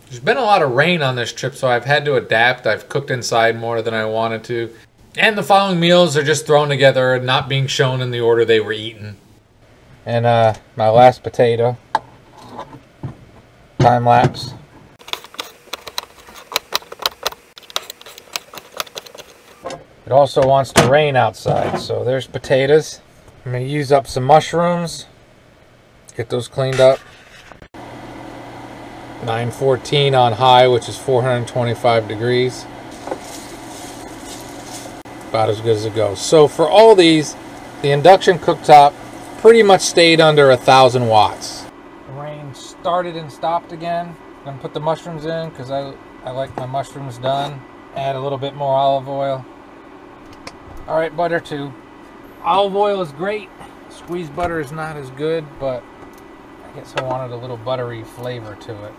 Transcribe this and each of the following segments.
There's been a lot of rain on this trip, so I've had to adapt. I've cooked inside more than I wanted to. And the following meals are just thrown together and not being shown in the order they were eaten. And my last potato. Time lapse. It also wants to rain outside, so there's potatoes. I'm going to use up some mushrooms. Get those cleaned up. 914 on high, which is 425 degrees. About as good as it goes. So for all these, the induction cooktop pretty much stayed under 1,000 watts. The rain started and stopped again. I'm going to put the mushrooms in because I like my mushrooms done. Add a little bit more olive oil. Alright, butter too. Olive oil is great. Squeezed butter is not as good, but I guess I wanted a little buttery flavor to it.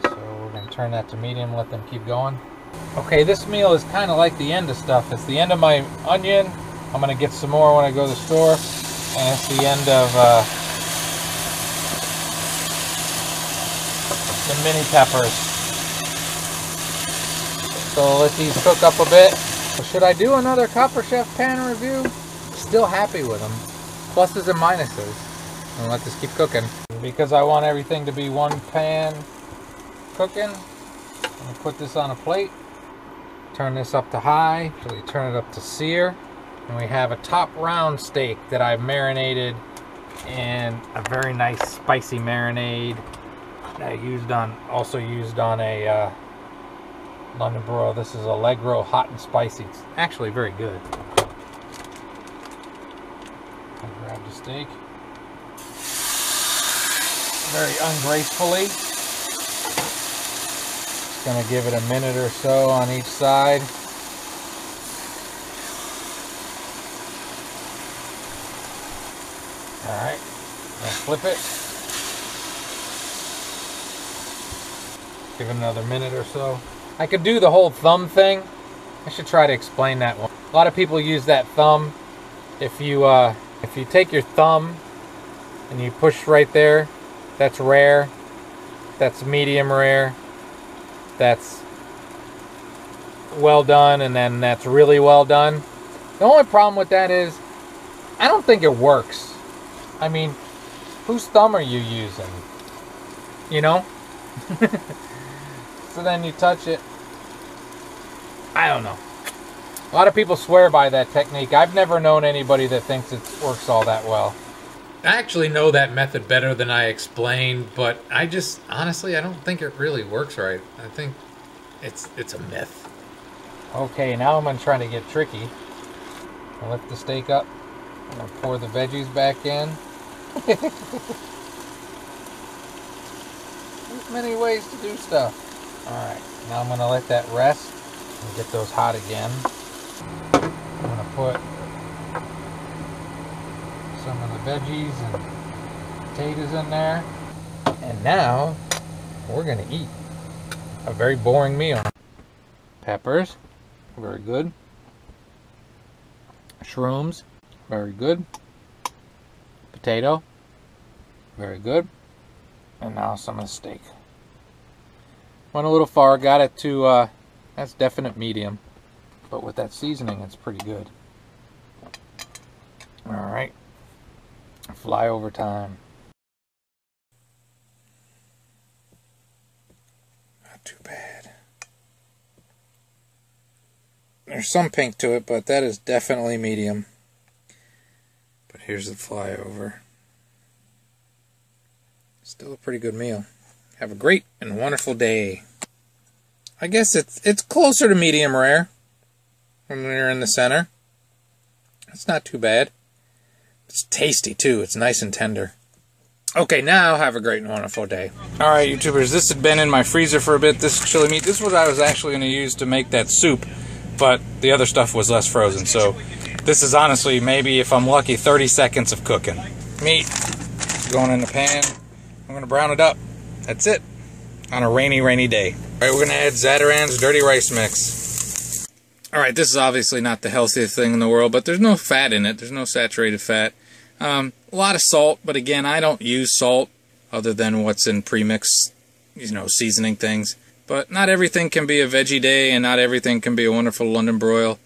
So we're going to turn that to medium, let them keep going. Okay, this meal is kind of like the end of stuff. It's the end of my onion. I'm going to get some more when I go to the store. And it's the end of the mini peppers. So let these cook up a bit. So should I do another Copper Chef pan review? Still happy with them. Pluses and minuses. And let this keep cooking. Because I want everything to be one pan cooking, I'm going to put this on a plate. Turn this up to high. So we turn it up to sear. And we have a top round steak that I've marinated in a very nice spicy marinade that I also used on a London broil. This is Allegro hot and spicy. It's actually very good. I grab the steak very ungracefully. Just gonna give it a minute or so on each side. Alright, I'll flip it. Give it another minute or so. I could do the whole thumb thing. I should try to explain that one. A lot of people use that thumb. If you take your thumb and you push right there, that's rare. That's medium rare. That's well done, and then that's really well done. The only problem with that is I don't think it works. I mean, whose thumb are you using? You know? So then you touch it. I don't know. A lot of people swear by that technique. I've never known anybody that thinks it works all that well. I actually know that method better than I explained, but honestly, I don't think it really works right. I think it's a myth. Okay, now I'm going to try to get tricky. I'll lift the steak up. I'm going to pour the veggies back in. There's many ways to do stuff. Alright, now I'm going to let that rest and get those hot again. I'm going to put some of the veggies and potatoes in there. And now we're going to eat a very boring meal. Peppers, very good. Shrooms, very good. Potato, very good. And now some of the steak. Went a little far, got it to, that's definite medium. But with that seasoning, it's pretty good. Alright. Flyover time. Not too bad. There's some pink to it, but that is definitely medium. But here's the flyover. Still a pretty good meal. Have a great and wonderful day. I guess it's closer to medium rare when you're in the center. It's not too bad. It's tasty too. It's nice and tender. Okay, now have a great and wonderful day. Alright, YouTubers, this had been in my freezer for a bit. This chili meat, this is what I was actually going to use to make that soup, but the other stuff was less frozen. So this is honestly, maybe if I'm lucky, 30 seconds of cooking. Meat going in the pan. I'm going to brown it up. That's it. On a rainy, rainy day. Alright, we're going to add Zatarain's dirty rice mix. Alright, this is obviously not the healthiest thing in the world, but there's no fat in it. There's no saturated fat. A lot of salt, but again, I don't use salt other than what's in premix seasoning things. But not everything can be a veggie day, and not everything can be a wonderful London broil.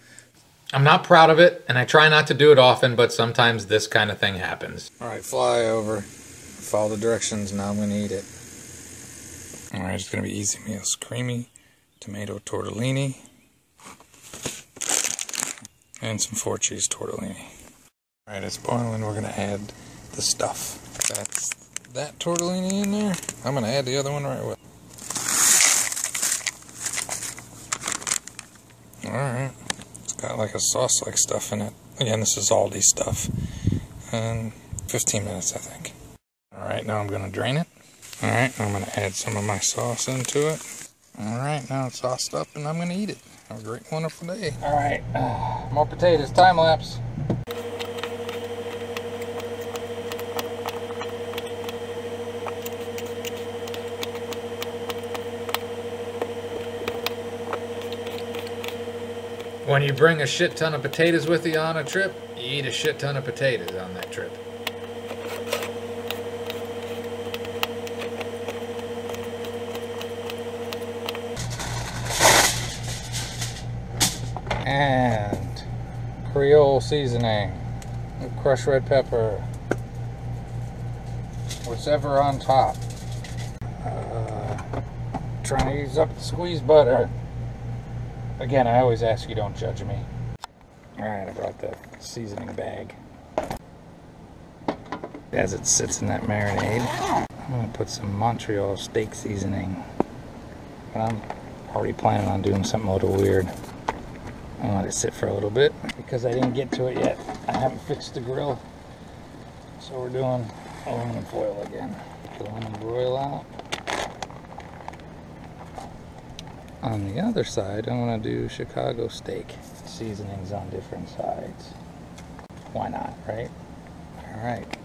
I'm not proud of it, and I try not to do it often, but sometimes this kind of thing happens. Alright, fly over. Follow the directions, now I'm going to eat it. Alright, it's going to be easy meals. Creamy tomato tortellini. And some 4 cheese tortellini. Alright, it's boiling. We're going to add the stuff. That's that tortellini in there. I'm going to add the other one right with it. Alright. It's got like a sauce-like stuff in it. Again, this is Aldi stuff. And 15 minutes, I think. Alright, now I'm going to drain it. Alright, I'm going to add some of my sauce into it. Alright, now it's sauced up and I'm going to eat it. Have a great, wonderful day. Alright, more potatoes, time lapse. When you bring a shit ton of potatoes with you on a trip, you eat a shit ton of potatoes on that trip. And Creole seasoning, crushed red pepper, whatever on top. Trying to use up the squeezed butter. Again, I always ask you, don't judge me. Alright, I brought the seasoning bag. As it sits in that marinade, I'm going to put some Montreal steak seasoning. But I'm already planning on doing something a little weird. I'll let it sit for a little bit because I didn't get to it yet. I haven't fixed the grill. So we're doing aluminum foil again. Aluminum broil out. On the other side, I'm going to do Chicago steak. Seasonings on different sides. Why not, right? Alright.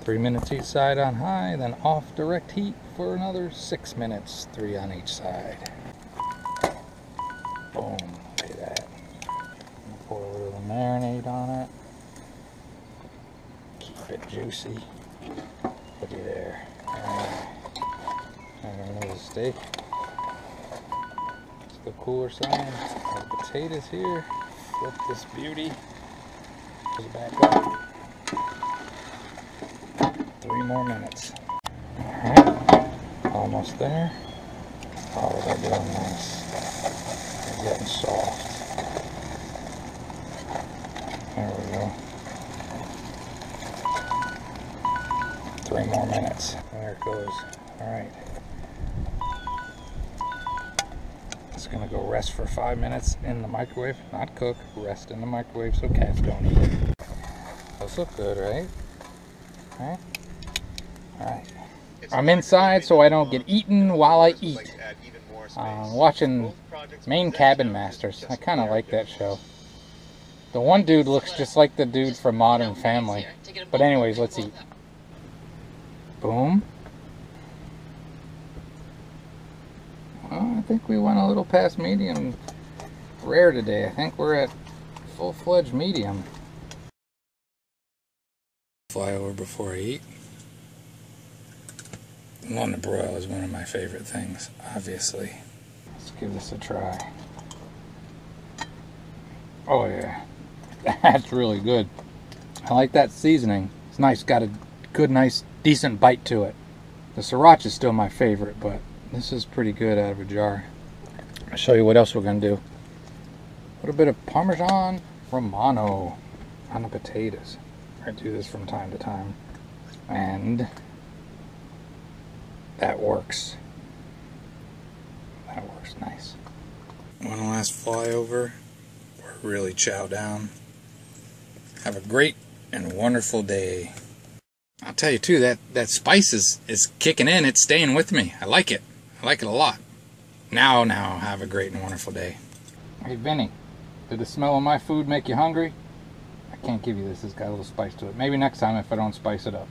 3 minutes each side on high, then off direct heat for another 6 minutes, 3 on each side. Boom. Look at that. Pour a little marinade on it. Keep it juicy. Looky there. Alright. And there's the steak. The cooler side. Our potatoes here. Flip this beauty. Put it back up. 3 more minutes. Alright. Almost there. Oh, they're doing nice. They're getting soft. There we go. 3 more minutes. There it goes. Alright. It's going to go rest for 5 minutes in the microwave. Not cook, rest in the microwave so cats don't eat it. Those look good, right? Alright. Alright. I'm inside so I don't get eaten while I eat. Watching Maine Cabin Masters. I kind of like that show. The one dude looks just like the dude from Modern Family. But anyways, let's eat. Boom. Well, I think we went a little past medium rare today. I think we're at full-fledged medium. Fly over before I eat. London broil is one of my favorite things, obviously. Let's give this a try. Oh yeah, that's really good. I like that seasoning. It's nice, got a good, nice, decent bite to it. The sriracha is still my favorite, but this is pretty good out of a jar. I'll show you what else we're going to do. A little bit of Parmesan Romano on the potatoes. I do this from time to time. And that works. That works nice. One last flyover. We're really chow down. Have a great and wonderful day. I'll tell you too, that spice is kicking in. It's staying with me. I like it. I like it a lot. Now, have a great and wonderful day. Hey, Vinny, did the smell of my food make you hungry? I can't give you this. It's got a little spice to it. Maybe next time if I don't spice it up.